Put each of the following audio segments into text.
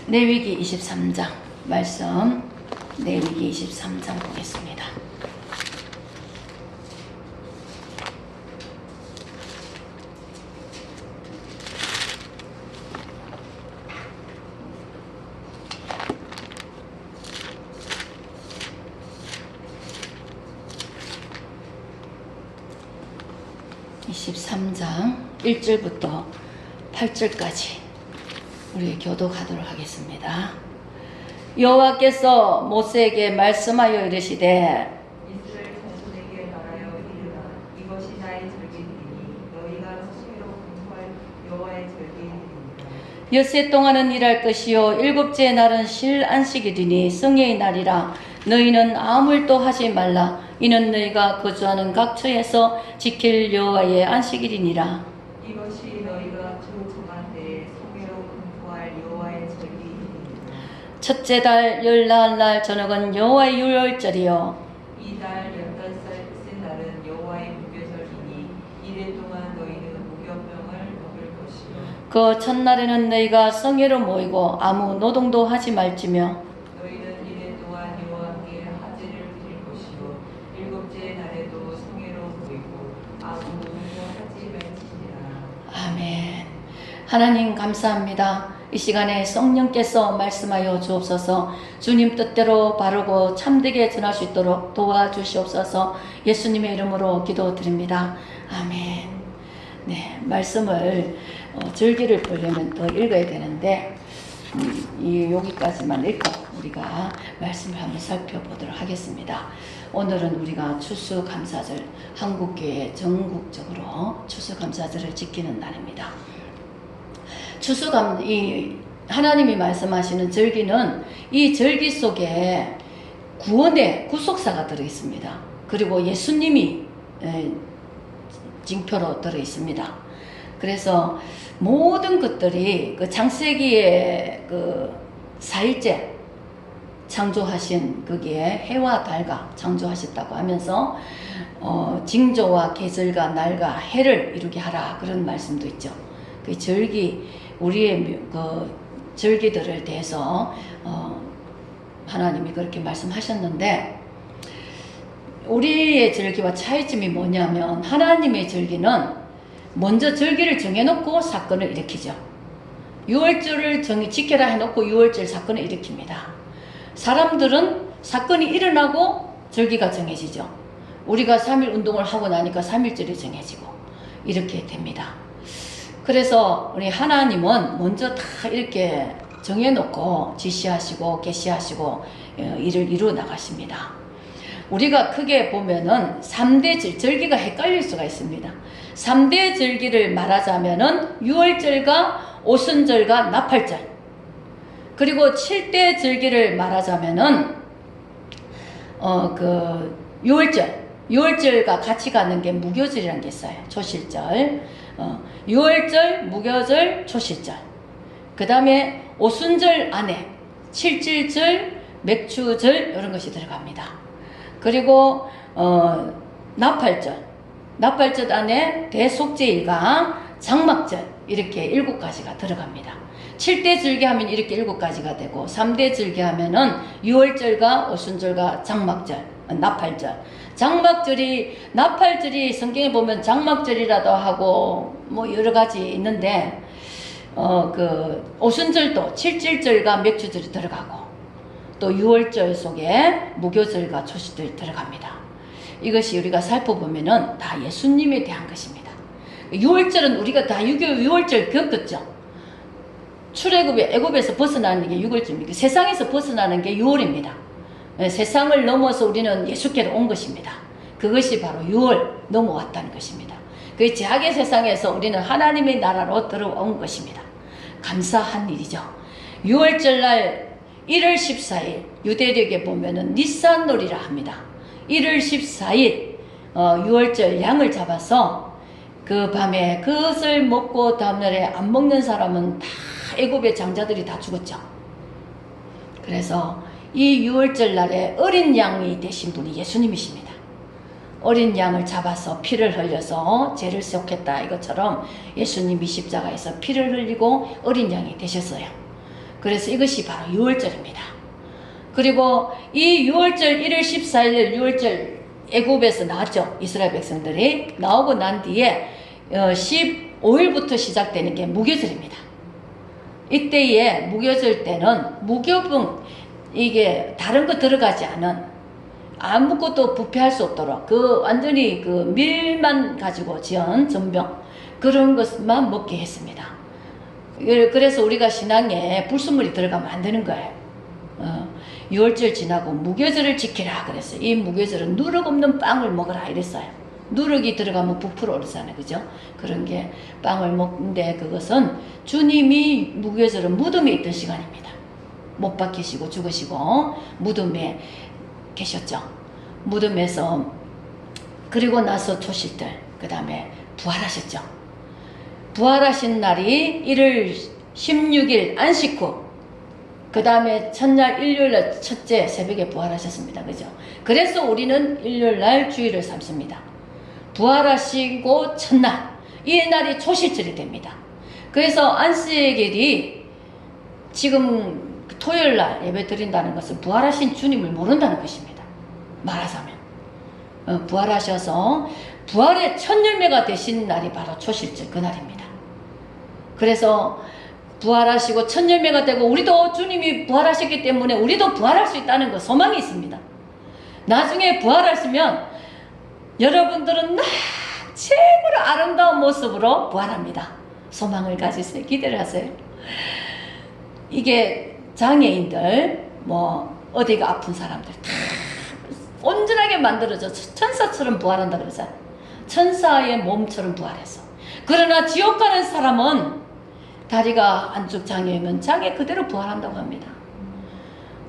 레위기 23장 말씀, 레위기 23장 보겠습니다. (23장) 1절부터 8절까지 우리 교독하도록 하겠습니다. 여호와께서 모세에게 말씀하여 이르시되 이스라엘 자손에게 말하여 이르라. 이것이 나의 절기이니 너희가 수시로 공부할 여호와의 절기이니라. 엿새 동안은 일할 것이요 일곱째 날은 실 안식일이니 성회의 날이라. 너희는 아무 일도 하지 말라. 이는 너희가 거주하는 각 처에서 지킬 여호와의 안식일이니라. 이것이 너희가 주 정한 때에 성회로 공부할 여호와의 절기이니라. 첫째 달 열나흘날 저녁은 여호와의 유월절이요 이달 15살 날은 여호와의 무교절이니 이래 동안 너희는 무교병을 먹을 것이요 그 첫날에는 너희가 성회로 모이고 아무 노동도 하지 말지며 너희는 이래 동안 여호와께 하제를 드릴 것이요 일곱째 날에도 성회로 모이고 아무 노동도 하지 말지니라. 아멘. 하나님 감사합니다. 이 시간에 성령께서 말씀하여 주옵소서. 주님 뜻대로 바르고 참되게 전할 수 있도록 도와주시옵소서. 예수님의 이름으로 기도드립니다. 아멘. 네, 말씀을 절기를 보려면 더 읽어야 되는데 여기까지만 읽고 우리가 말씀을 한번 살펴보도록 하겠습니다. 오늘은 우리가 추수감사절, 한국교회 전국적으로 추수감사절을 지키는 날입니다. 하나님이 말씀하시는 절기는 이 절기 속에 구원의 구속사가 들어있습니다. 그리고 예수님이 징표로 들어있습니다. 그래서 모든 것들이 그 창세기의 그 4일째 창조하신 거기에 해와 달과 창조하셨다고 하면서 징조와 계절과 날과 해를 이루게 하라 그런 말씀도 있죠. 그 절기, 우리의 그 절기들을 대해서 하나님이 그렇게 말씀하셨는데 우리의 절기와 차이점이 뭐냐면 하나님의 절기는 먼저 절기를 정해놓고 사건을 일으키죠. 6월절을 지켜라 해놓고 6월절 사건을 일으킵니다. 사람들은 사건이 일어나고 절기가 정해지죠. 우리가 3일 운동을 하고 나니까 3일절이 정해지고 이렇게 됩니다. 그래서 우리 하나님은 먼저 다 이렇게 정해놓고 지시하시고 계시하시고 일을 이루어 나가십니다. 우리가 크게 보면은 3대 절기가 헷갈릴 수가 있습니다. 3대 절기를 말하자면은 6월절과 오순절과 나팔절, 그리고 7대 절기를 말하자면은 6월절과 같이 가는 게 무교절이라는 게 있어요. 초실절, 6월절, 무교절, 초실절. 그 다음에 오순절 안에 7.7절, 맥추절 이런 것이 들어갑니다. 그리고 나팔절 안에 대속죄일과 장막절 이렇게 7가지가 들어갑니다. 7대 절기하면 이렇게 7가지가 되고 3대 절기하면은 6월절과 오순절과 장막절, 나팔절. 나팔절이 성경에 보면 장막절이라도 하고 뭐 여러 가지 있는데 그 오순절도 7.7절과 맥추절이 들어가고 또 6월절 속에 무교절과 초실절이 들어갑니다. 이것이 우리가 살펴보면은 다 예수님에 대한 것입니다. 6월절은 우리가 다 6월절 겪었죠. 애굽에서 벗어나는 게 6월절입니다. 세상에서 벗어나는 게 6월입니다. 세상을 넘어서 우리는 예수께로 온 것입니다. 그것이 바로 6월 넘어왔다는 것입니다. 그 죄악의 세상에서 우리는 하나님의 나라로 들어온 것입니다. 감사한 일이죠. 6월절 날 1월 14일 유대력에 보면은 니산놀이라 합니다. 1월 14일 6월절 양을 잡아서 그 밤에 그것을 먹고 다음날에 안 먹는 사람은 다 애굽의 장자들이 다 죽었죠. 그래서 이 6월절 날에 어린 양이 되신 분이 예수님이십니다. 어린 양을 잡아서 피를 흘려서 죄를 속했다 이것처럼 예수님이 십자가에서 피를 흘리고 어린 양이 되셨어요. 그래서 이것이 바로 유월절입니다. 그리고 이 유월절 1월 14일 유월절 애굽에서 나왔죠. 이스라엘 백성들이 나오고 난 뒤에 15일부터 시작되는 게 무교절입니다. 이때에 무교절 때는 무교병, 이게 다른 거 들어가지 않은 아무것도 부패할 수 없도록 그 완전히 그 밀만 가지고 지은 전병 그런 것만 먹게 했습니다. 그래서 우리가 신앙에 불순물이 들어가면 안 되는 거예요. 유월절 지나고 무교절을 지키라 그랬어요. 이 무교절은 누룩 없는 빵을 먹으라 이랬어요. 누룩이 들어가면 부풀어 오르잖아요. 그죠? 그런 게 빵을 먹는데 그것은 주님이 무교절은 무덤에 있던 시간입니다. 못 박히시고 죽으시고 무덤에 계셨죠. 무덤에서 그리고 나서 초실들 그 다음에 부활하셨죠. 부활하신 날이 1월 16일 안식 후 그 다음에 첫날 일요일날 첫째 새벽에 부활하셨습니다. 그죠? 그래서 우리는 일요일날 주일을 삼습니다. 부활하시고 첫날 이 날이 초실절이 됩니다. 그래서 안식일이 지금 토요일날 예배 드린다는 것은 부활하신 주님을 모른다는 것입니다. 말하자면 부활하셔서 부활의 첫 열매가 되신 날이 바로 초실절 그날입니다. 그래서 부활하시고 첫 열매가 되고 우리도 주님이 부활하셨기 때문에 우리도 부활할 수 있다는 거 소망이 있습니다. 나중에 부활하시면 여러분들은 최고로 아름다운 모습으로 부활합니다. 소망을 가지세요. 기대를 하세요. 이게 장애인들 뭐 어디가 아픈 사람들 다 온전하게 만들어져 천사처럼 부활한다 그러잖아요. 천사의 몸처럼 부활해서. 그러나 지옥 가는 사람은 다리가 안쪽 장애이면 장애 그대로 부활한다고 합니다.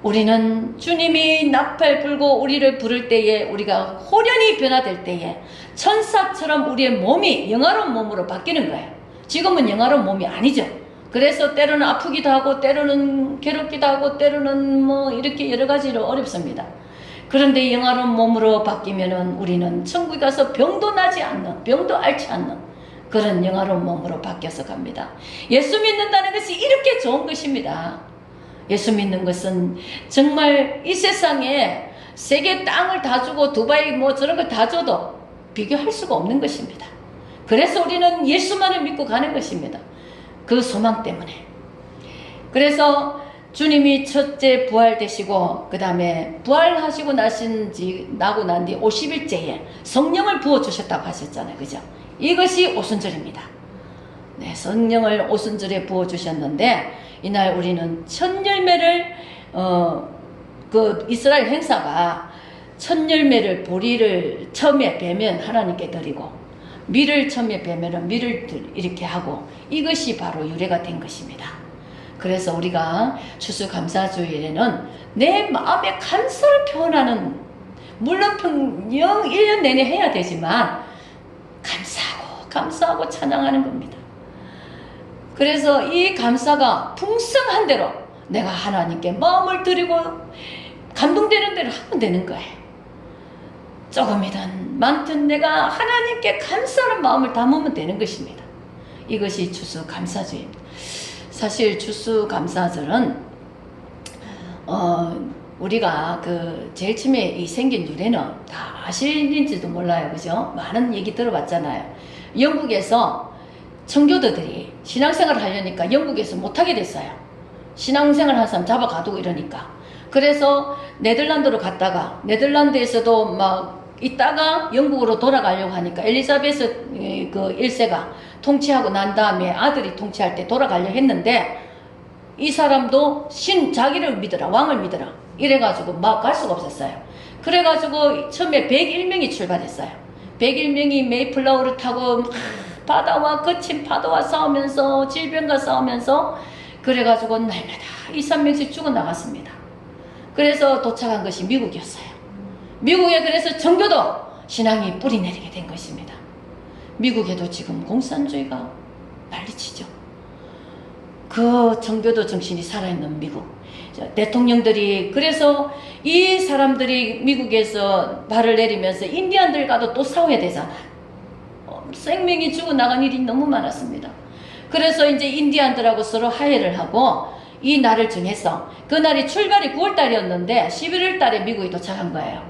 우리는 주님이 나팔 불고 우리를 부를 때에 우리가 호련히 변화될 때에 천사처럼 우리의 몸이 영화로운 몸으로 바뀌는 거예요. 지금은 영화로운 몸이 아니죠. 그래서 때로는 아프기도 하고 때로는 괴롭기도 하고 때로는 뭐 이렇게 여러 가지로 어렵습니다. 그런데 영화로운 몸으로 바뀌면은 우리는 천국에 가서 병도 나지 않는, 병도 앓지 않는 그런 영화로운 몸으로 바뀌어서 갑니다. 예수 믿는다는 것이 이렇게 좋은 것입니다. 예수 믿는 것은 정말 이 세상에 세계 땅을 다 주고 두바이 뭐 저런 거 다 줘도 비교할 수가 없는 것입니다. 그래서 우리는 예수만을 믿고 가는 것입니다. 그 소망 때문에. 그래서 주님이 첫째 부활되시고 그 다음에 부활하시고 나고 난 뒤 50일째에 성령을 부어주셨다고 하셨잖아요. 그죠? 이것이 오순절입니다. 네, 성령을 오순절에 부어주셨는데 이날 우리는 첫 열매를 그 이스라엘 행사가 첫 열매를 보리를 처음에 베면 하나님께 드리고 밀을 처음에 베면은 밀을 이렇게 하고 이것이 바로 유래가 된 것입니다. 그래서 우리가 추수감사주일에는 내 마음의 감사를 표현하는 물론 1년 내내 해야 되지만 감사하고 찬양하는 겁니다. 그래서 이 감사가 풍성한 대로 내가 하나님께 마음을 드리고 감동되는 대로 하면 되는 거예요. 조금이든 많든 내가 하나님께 감사하는 마음을 담으면 되는 것입니다. 이것이 추수감사주입니다. 사실 추수감사절은 우리가 그 제일 처음에 이 생긴 유래는 다 아시는지도 몰라요. 그죠? 많은 얘기 들어봤잖아요. 영국에서 청교도들이 신앙생활을 하려니까 영국에서 못하게 됐어요. 신앙생활 한 사람 잡아가두고 이러니까. 그래서 네덜란드로 갔다가 네덜란드에서도 막 있다가 영국으로 돌아가려고 하니까 엘리자베스 그 1세가 통치하고 난 다음에 아들이 통치할 때 돌아가려 했는데 이 사람도 자기를 믿어라, 왕을 믿어라 이래가지고 막 갈 수가 없었어요. 그래가지고 처음에 101명이 출발했어요. 101명이 메이플라워를 타고 바다와 거친 파도와 싸우면서 질병과 싸우면서 그래가지고 날마다 2, 3명씩 죽어나갔습니다. 그래서 도착한 것이 미국이었어요. 미국에 그래서 정교도 신앙이 뿌리 내리게 된 것입니다. 미국에도 지금 공산주의가 난리치죠. 그 정교도 정신이 살아있는 미국 대통령들이 그래서 이 사람들이 미국에서 발을 내리면서 인디안들과도 또 싸워야 되잖아요. 생명이 죽어나간 일이 너무 많았습니다. 그래서 이제 인디안들하고 서로 화해를 하고 이 날을 정했어. 그 날이 출발이 9월 달이었는데 11월 달에 미국에 도착한 거예요.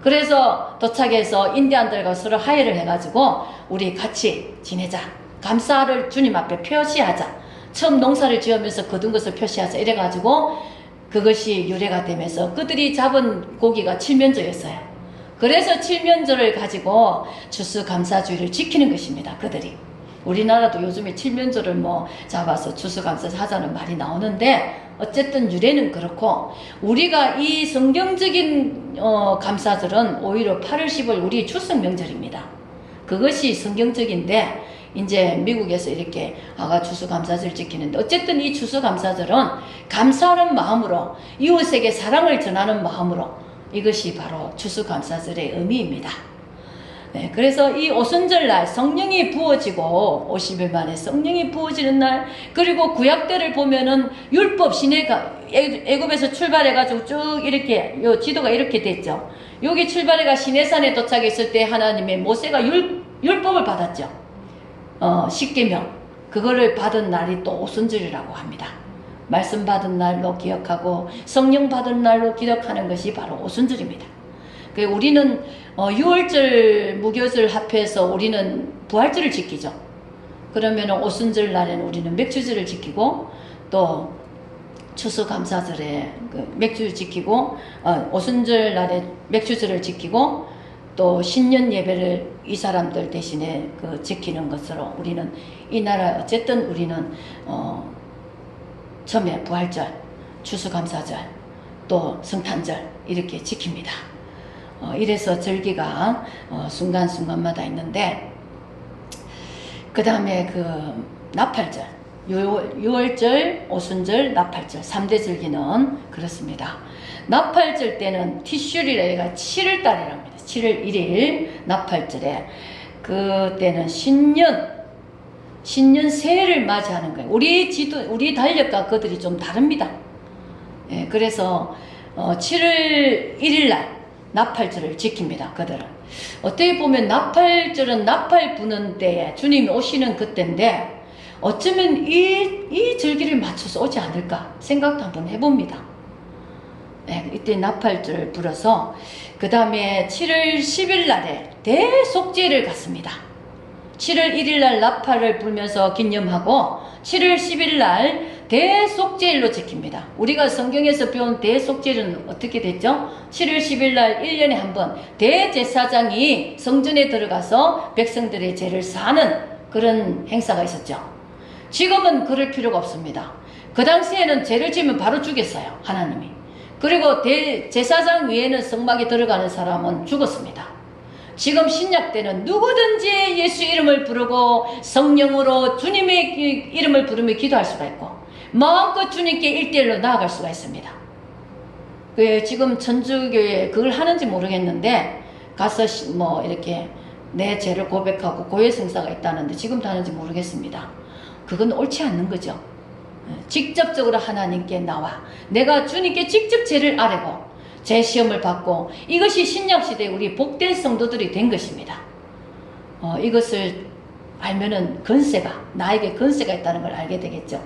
그래서 도착해서 인디안들과 서로 화해를 해가지고 우리 같이 지내자. 감사를 주님 앞에 표시하자. 처음 농사를 지으면서 거둔 것을 표시하자. 이래가지고 그것이 유래가 되면서 그들이 잡은 고기가 칠면조였어요. 그래서 칠면조를 가지고 추수감사주의를 지키는 것입니다. 그들이. 우리나라도 요즘에 칠면조를 뭐 잡아서 추수감사 하자는 말이 나오는데 어쨌든 유래는 그렇고 우리가 이 성경적인 감사절은 오히려 8월 10월 우리 출석 명절입니다. 그것이 성경적인데 이제 미국에서 이렇게 아가 추수감사절 지키는데 어쨌든 이 추수감사절은 감사하는 마음으로 이웃에게 사랑을 전하는 마음으로 이것이 바로 추수감사절의 의미입니다. 네, 그래서 이 오순절날 성령이 부어지고 50일 만에 성령이 부어지는 날 그리고 구약때를 보면은 율법 시내가 애굽에서 출발해가지고 쭉 이렇게 요 지도가 이렇게 됐죠. 여기 출발해가 시내산에 도착했을 때 하나님의 모세가 율법을 받았죠. 10계명 그거를 받은 날이 또 오순절이라고 합니다. 말씀 받은 날로 기억하고 성령 받은 날로 기억하는 것이 바로 오순절입니다. 우리는 6월절 무교절 합해서 우리는 부활절을 지키죠. 그러면 오순절 날에는 우리는 맥주절을 지키고 또 추수감사절에 맥주를 지키고 오순절 날에 맥주절을 지키고 또 신년 예배를 이 사람들 대신에 지키는 것으로 우리는 이 나라 어쨌든 우리는 처음에 부활절, 추수감사절, 또 성탄절 이렇게 지킵니다. 이래서 절기가 순간순간마다 있는데 그 다음에 나팔절 6월절, 오순절, 나팔절 3대 절기는 그렇습니다. 나팔절 때는 티슈리라 얘가 7월달이랍니다. 7월 1일 나팔절에 그때는 신년 새해를 맞이하는 거예요. 우리 달력과 그들이 좀 다릅니다. 예, 그래서 7월 1일 날 나팔절을 지킵니다. 그들은 어떻게 보면 나팔절은 나팔 부는 때에 주님이 오시는 그때인데 어쩌면 이 절기를 맞춰서 오지 않을까 생각도 한번 해봅니다. 네, 이때 나팔절을 불어서 그 다음에 7월 10일 날에 대속죄를 갔습니다. 7월 1일 날 나팔을 불면서 기념하고 7월 10일 날 대속죄일로 지킵니다. 우리가 성경에서 배운 대속죄일은 어떻게 됐죠? 7월 10일 날 1년에 한 번 대제사장이 성전에 들어가서 백성들의 죄를 사는 그런 행사가 있었죠. 지금은 그럴 필요가 없습니다. 그 당시에는 죄를 지으면 바로 죽였어요. 하나님이. 그리고 대제사장 외에는 성막에 들어가는 사람은 죽었습니다. 지금 신약 때는 누구든지 예수 이름을 부르고 성령으로 주님의 이름을 부르며 기도할 수가 있고 마음껏 주님께 1대1로 나아갈 수가 있습니다. 지금 천주교에 그걸 하는지 모르겠는데 가서 뭐 이렇게 내 죄를 고백하고 고해성사가 있다는데 지금도 하는지 모르겠습니다. 그건 옳지 않는 거죠. 직접적으로 하나님께 나와 내가 주님께 직접 죄를 아뢰고 제 시험을 받고 이것이 신약시대에 우리 복된 성도들이 된 것입니다. 이것을 알면은 나에게 건세가 있다는 걸 알게 되겠죠.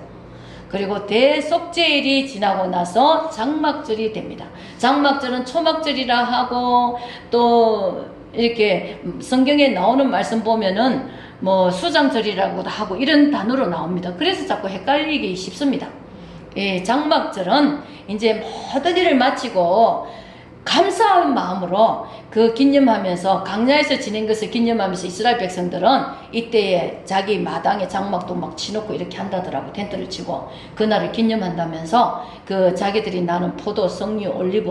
그리고 대속죄일이 지나고 나서 장막절이 됩니다. 장막절은 초막절이라 하고 또 이렇게 성경에 나오는 말씀 보면은 뭐 수장절이라고도 하고 이런 단어로 나옵니다. 그래서 자꾸 헷갈리기 쉽습니다. 장막절은 이제 모든 일을 마치고 감사한 마음으로 기념하면서 광야에서 지낸 것을 기념하면서 이스라엘 백성들은 이때에 자기 마당에 장막도 막 치놓고 이렇게 한다더라고. 텐트를 치고 그날을 기념한다면서 자기들이 나는 포도, 석류, 올리브,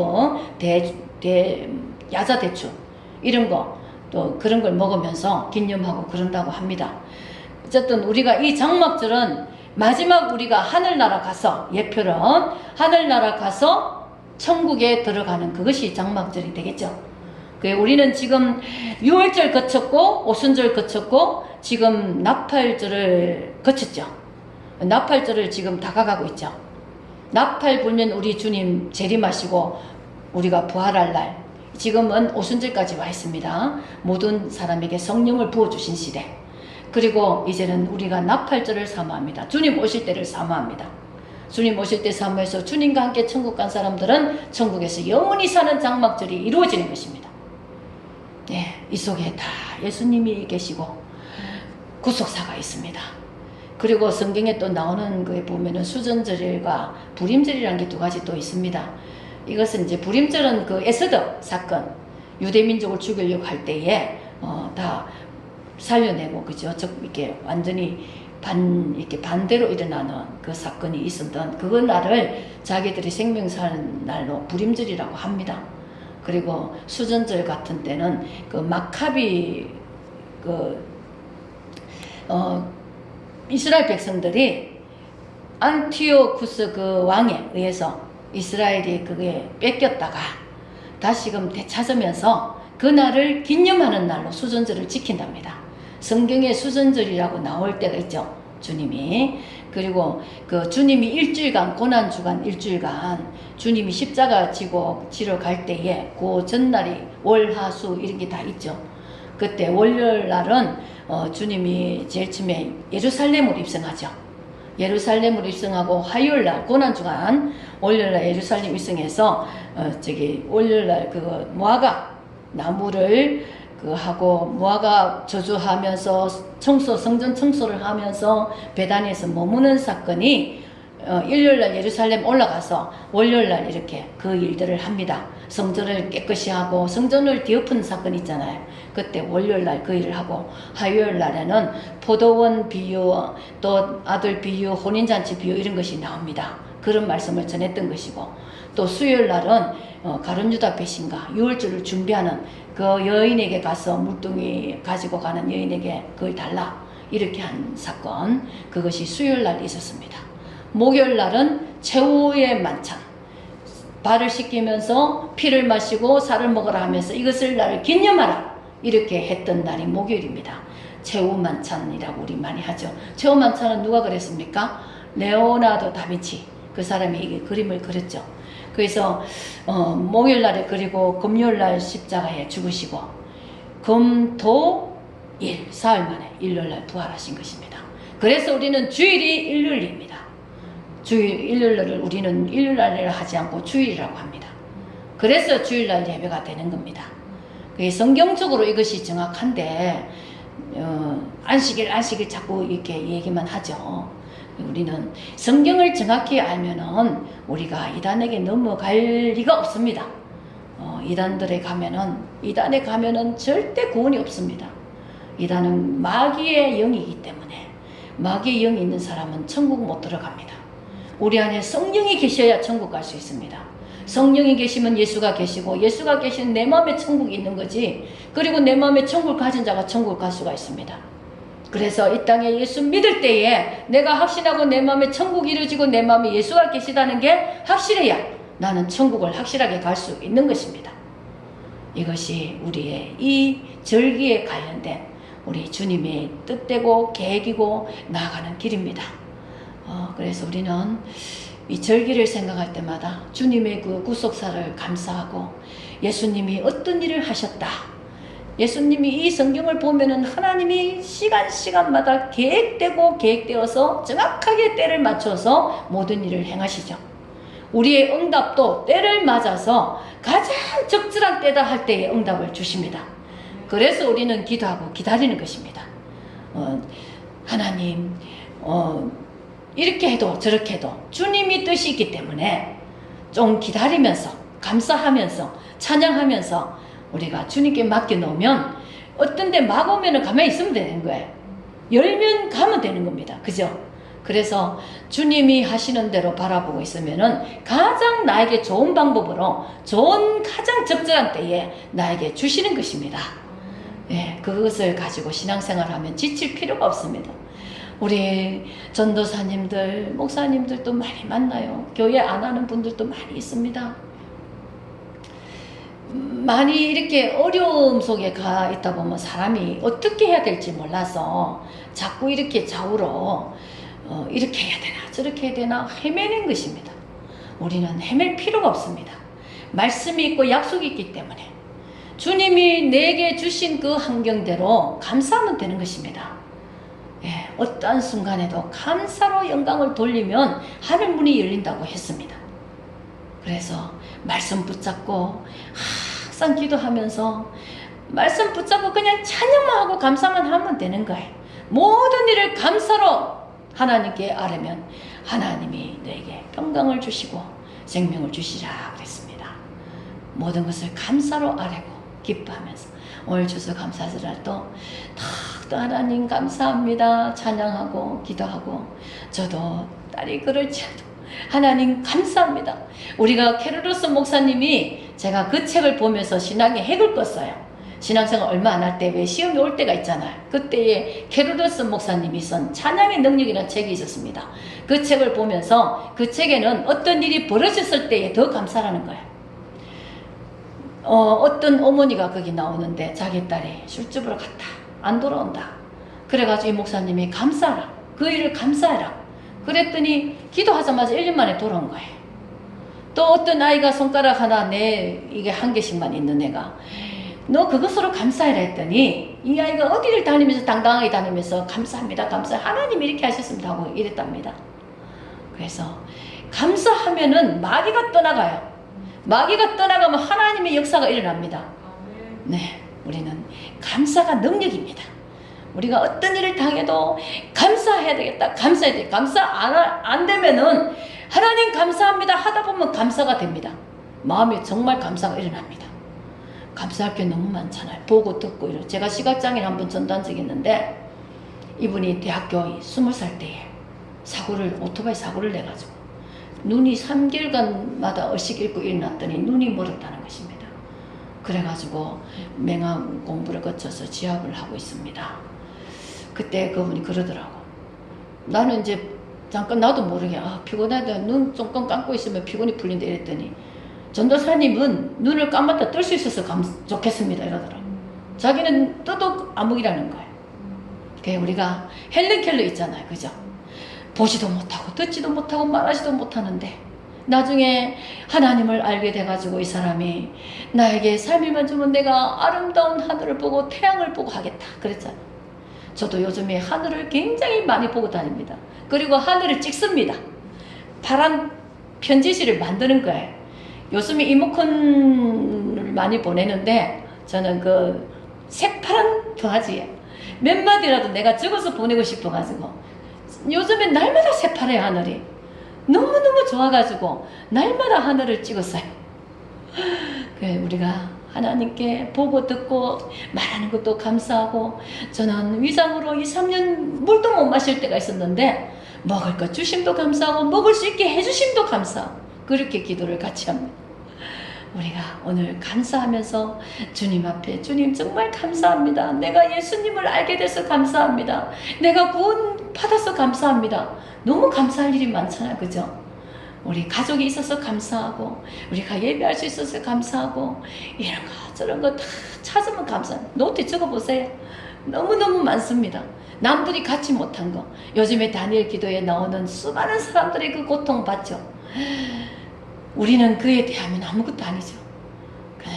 야자대추 이런 거 또 그런 걸 먹으면서 기념하고 그런다고 합니다. 어쨌든 우리가 이 장막절은 마지막 우리가 하늘나라 가서 예표는 하늘나라 가서 천국에 들어가는 그것이 장막절이 되겠죠. 우리는 지금 6월절 거쳤고 오순절 거쳤고 지금 나팔절을 거쳤죠. 나팔절을 지금 다가가고 있죠. 나팔 불면 우리 주님 재림하시고 우리가 부활할 날 지금은 오순절까지 와 있습니다. 모든 사람에게 성령을 부어주신 시대. 그리고 이제는 우리가 나팔절을 사모합니다. 주님 오실 때를 사모합니다. 주님 오실 때 사모해서 주님과 함께 천국 간 사람들은 천국에서 영원히 사는 장막절이 이루어지는 것입니다. 네, 이 속에 다 예수님이 계시고 구속사가 있습니다. 그리고 성경에 또 나오는 거에 보면은 수전절과 불임절이라는 게 두 가지 또 있습니다. 이것은 이제 불임절은 그 에스더 사건, 유대민족을 죽이려고 할 때에 다 살려내고, 그죠? 이렇게 완전히 이렇게 반대로 일어나는 그 사건이 있었던 그 날을 자기들이 생명 사는 날로 불임절이라고 합니다. 그리고 수전절 같은 때는 그 마카비 이스라엘 백성들이 안티오쿠스 그 왕에 의해서 이스라엘이 그게 뺏겼다가 다시금 되찾으면서 그날을 기념하는 날로 수전절을 지킨답니다. 성경에 수전절이라고 나올 때가 있죠, 주님이. 그리고 그 주님이 일주일간, 고난주간 일주일간 주님이 십자가 지러 갈 때에 그 전날이 월화수 이런 게 다 있죠. 그때 월요일 날은 주님이 제일 처음에 예루살렘으로 입성하죠. 예루살렘으로 입성하고 화요일 날 고난주간 월요일 날 예루살렘 입성해서 월요일 날 그 무화과 나무를 하고 무화과 저주하면서 성전 청소를 하면서 베다니에서 머무는 사건이 일요일날 예루살렘 올라가서 월요일날 이렇게 그 일들을 합니다. 성전을 깨끗이 하고 성전을 뒤엎은 사건 있잖아요. 그때 월요일날 그 일을 하고 화요일날에는 포도원 비유, 또 아들 비유, 혼인잔치 비유 이런 것이 나옵니다. 그런 말씀을 전했던 것이고, 또 수요일날은 가룟유다 배신과 유월절을 준비하는 그 여인에게 가서 물동이 가지고 가는 여인에게 그걸 달라 이렇게 한 사건, 그것이 수요일날 있었습니다. 목요일날은 최후의 만찬, 발을 씻기면서 피를 마시고 살을 먹으라 하면서 이것을 나를 기념하라 이렇게 했던 날이 목요일입니다. 최후 만찬이라고 우리 많이 하죠. 최후 만찬은 누가 그랬습니까? 레오나르도 다빈치, 그 사람이 이게 그림을 그렸죠. 그래서 목요일날에 그리고 금요일날 십자가에 죽으시고 금토일 사흘 만에 일요일날 부활하신 것입니다. 그래서 우리는 주일이 일요일입니다. 일요일날을 우리는 일요일날을 하지 않고 주일이라고 합니다. 그래서 주일날 예배가 되는 겁니다. 성경적으로 이것이 정확한데 안식일 자꾸 이렇게 얘기만 하죠. 우리는 성경을 정확히 알면은 우리가 이단에게 넘어갈 리가 없습니다. 이단에 가면은 절대 구원이 없습니다. 이단은 마귀의 영이기 때문에 마귀의 영이 있는 사람은 천국 못 들어갑니다. 우리 안에 성령이 계셔야 천국 갈 수 있습니다. 성령이 계시면 예수가 계시고 예수가 계시는 내 마음에 천국이 있는 거지, 그리고 내 마음에 천국을 가진 자가 천국을 갈 수가 있습니다. 그래서 이 땅에 예수 믿을 때에 내가 확신하고 내 마음에 천국이 이루어지고 내 마음에 예수가 계시다는 게 확실해야 나는 천국을 확실하게 갈 수 있는 것입니다. 이것이 우리의 이 절기에 관련된 우리 주님의 뜻되고 계획이고 나아가는 길입니다. 그래서 우리는 이 절기를 생각할 때마다 주님의 그 구속사를 감사하고 예수님이 어떤 일을 하셨다, 예수님이 이 성경을 보면은 하나님이 시간마다 계획되어서 정확하게 때를 맞춰서 모든 일을 행하시죠. 우리의 응답도 때를 맞아서 가장 적절한 때다 할 때에 응답을 주십니다. 그래서 우리는 기도하고 기다리는 것입니다. 하나님, 이렇게 해도 저렇게 해도 주님이 뜻이 있기 때문에 좀 기다리면서 감사하면서 찬양하면서 우리가 주님께 맡겨놓으면 어떤 데 막 오면 가만히 있으면 되는 거예요. 열면 가면 되는 겁니다. 그죠? 그래서 주님이 하시는 대로 바라보고 있으면은 가장 나에게 좋은 방법으로 가장 적절한 때에 나에게 주시는 것입니다. 예, 그것을 가지고 신앙생활하면 지칠 필요가 없습니다. 우리 전도사님들, 목사님들도 많이 만나요. 교회 안 하는 분들도 많이 있습니다. 많이 이렇게 어려움 속에 가 있다 보면 사람이 어떻게 해야 될지 몰라서 자꾸 이렇게 좌우로 이렇게 해야 되나 저렇게 해야 되나 헤매는 것입니다. 우리는 헤맬 필요가 없습니다. 말씀이 있고 약속이 있기 때문에 주님이 내게 주신 그 환경대로 감사하면 되는 것입니다. 예, 어떠한 순간에도 감사로 영광을 돌리면 하늘 문이 열린다고 했습니다. 그래서 말씀 붙잡고 항상 기도하면서 말씀 붙잡고 그냥 찬양만 하고 감사만 하면 되는 거예요. 모든 일을 감사로 하나님께 아뢰면 하나님이 너에게 평강을 주시고 생명을 주시라 그랬습니다. 모든 것을 감사로 아뢰고 기뻐하면서 오늘 주서 감사절날도 또 하나님 감사합니다 찬양하고 기도하고, 저도 딸이 그럴지라도 하나님 감사합니다. 우리가 케르로스 목사님이, 제가 그 책을 보면서 신앙의 핵을 껐어요. 신앙생활 얼마 안 할 때 왜 시험이 올 때가 있잖아요. 그때에 케르로스 목사님이 쓴 찬양의 능력이라는 책이 있었습니다. 그 책을 보면서 그 책에는 어떤 일이 벌어졌을 때에 더 감사라는 거예요. 어떤 어머니가 거기 나오는데 자기 딸이 술집으로 갔다 안 돌아온다. 그래가지고 이 목사님이 감사하라, 그 일을 감사해라 그랬더니 기도하자마자 1년 만에 돌아온 거예요. 또 어떤 아이가 손가락 하나, 이게 한 개씩만 있는 애가 너 그것으로 감사해라 했더니 이 아이가 어디를 다니면서 당당하게 다니면서 감사합니다 하나님이 이렇게 하셨습니다 하고 이랬답니다. 그래서 감사하면은 마귀가 떠나가요. 마귀가 떠나가면 하나님의 역사가 일어납니다. 네, 우리는 감사가 능력입니다. 우리가 어떤 일을 당해도 감사해야 되겠다, 감사해야 돼. 감사 안 되면은 하나님 감사합니다 하다 보면 감사가 됩니다. 마음에 정말 감사가 일어납니다. 감사할 게 너무 많잖아요. 보고 듣고 이런. 제가 시각장애인 한번 전도한 적이 있는데 이분이 대학교 20살 때에 오토바이 사고를 내가지고 눈이 3개월간마다 얼씩 잃고 일어났더니 눈이 멀었다는 것입니다. 그래가지고 맹암 공부를 거쳐서 지압을 하고 있습니다. 그때 그분이 그러더라고. 나는 이제 잠깐 나도 모르게 피곤하다, 눈 조금 감고 있으면 피곤이 풀린다 이랬더니 전도사님은 눈을 감았다 뜰 수 있어서 좋겠습니다 이러더라고. 자기는 떠도 암흑이라는 거예요. 그러니까 우리가 헬렌 켈러 있잖아요, 그죠? 보지도 못하고 듣지도 못하고 말하지도 못하는데 나중에 하나님을 알게 돼가지고 이 사람이 나에게 삶이만 주면 내가 아름다운 하늘을 보고 태양을 보고 하겠다 그랬잖아요. 저도 요즘에 하늘을 굉장히 많이 보고 다닙니다. 그리고 하늘을 찍습니다. 파란 편지지를 만드는 거예요. 요즘에 이모컨을 많이 보내는데 저는 그 새파란 도화지에 몇 마디라도 내가 적어서 보내고 싶어가지고 요즘에 날마다 새파래요. 하늘이 너무너무 좋아가지고 날마다 하늘을 찍었어요. 그래, 우리가 하나님께 보고 듣고 말하는 것도 감사하고, 저는 위장으로 2-3년 물도 못 마실 때가 있었는데 먹을 것 주심도 감사하고 먹을 수 있게 해주심도 감사하고 그렇게 기도를 같이 합니다. 우리가 오늘 감사하면서 주님 앞에, 주님 정말 감사합니다. 내가 예수님을 알게 돼서 감사합니다. 내가 구원 받아서 감사합니다. 너무 감사할 일이 많잖아요, 그죠? 우리 가족이 있어서 감사하고, 우리가 예배할 수 있어서 감사하고, 이런 거 저런 거 다 찾으면 감사합니다. 노트 적어보세요. 너무너무 많습니다. 남들이 갖지 못한 거. 요즘에 다니엘 기도에 나오는 수많은 사람들의 그 고통 받죠. 우리는 그에 대하면 아무것도 아니죠. 그래,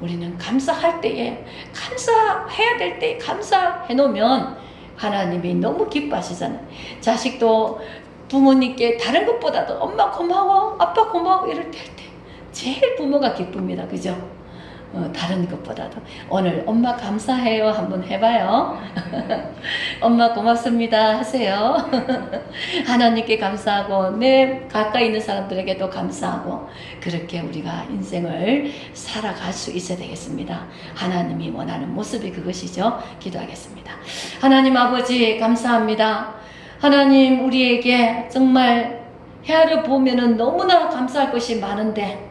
우리는 감사할 때에, 감사해야 될 때에 감사해 놓으면 하나님이 너무 기뻐하시잖아요. 자식도 부모님께 다른 것보다도 엄마 고마워, 아빠 고마워 이럴 때 할 때 제일 부모가 기쁩니다. 그죠? 다른 것보다도. 오늘 엄마 감사해요 한번 해봐요. 엄마 고맙습니다 하세요. 하나님께 감사하고 내 가까이 있는 사람들에게도 감사하고, 그렇게 우리가 인생을 살아갈 수 있어야 되겠습니다. 하나님이 원하는 모습이 그것이죠. 기도하겠습니다. 하나님 아버지 감사합니다. 하나님, 우리에게 정말 헤아려 보면은 너무나 감사할 것이 많은데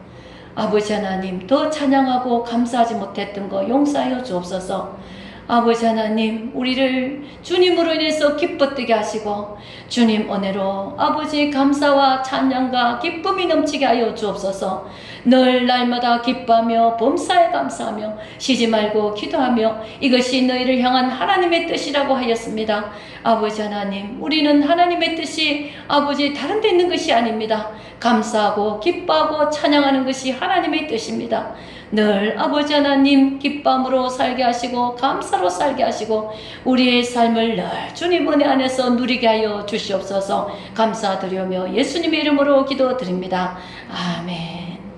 아버지 하나님, 더 찬양하고 감사하지 못했던 거 용서하여 주옵소서. 아버지 하나님, 우리를 주님으로 인해서 기뻐뜨게 하시고 주님 은혜로 아버지 감사와 찬양과 기쁨이 넘치게 하여 주옵소서. 늘 날마다 기뻐하며 범사에 감사하며 쉬지 말고 기도하며 이것이 너희를 향한 하나님의 뜻이라고 하였습니다. 아버지 하나님, 우리는 하나님의 뜻이 아버지 다른 데 있는 것이 아닙니다. 감사하고 기뻐하고 찬양하는 것이 하나님의 뜻입니다. 늘 아버지 하나님 기쁨으로 살게 하시고 감사로 살게 하시고 우리의 삶을 늘 주님 은혜 안에서 누리게 하여 주시옵소서. 감사드리며 예수님의 이름으로 기도드립니다. 아멘.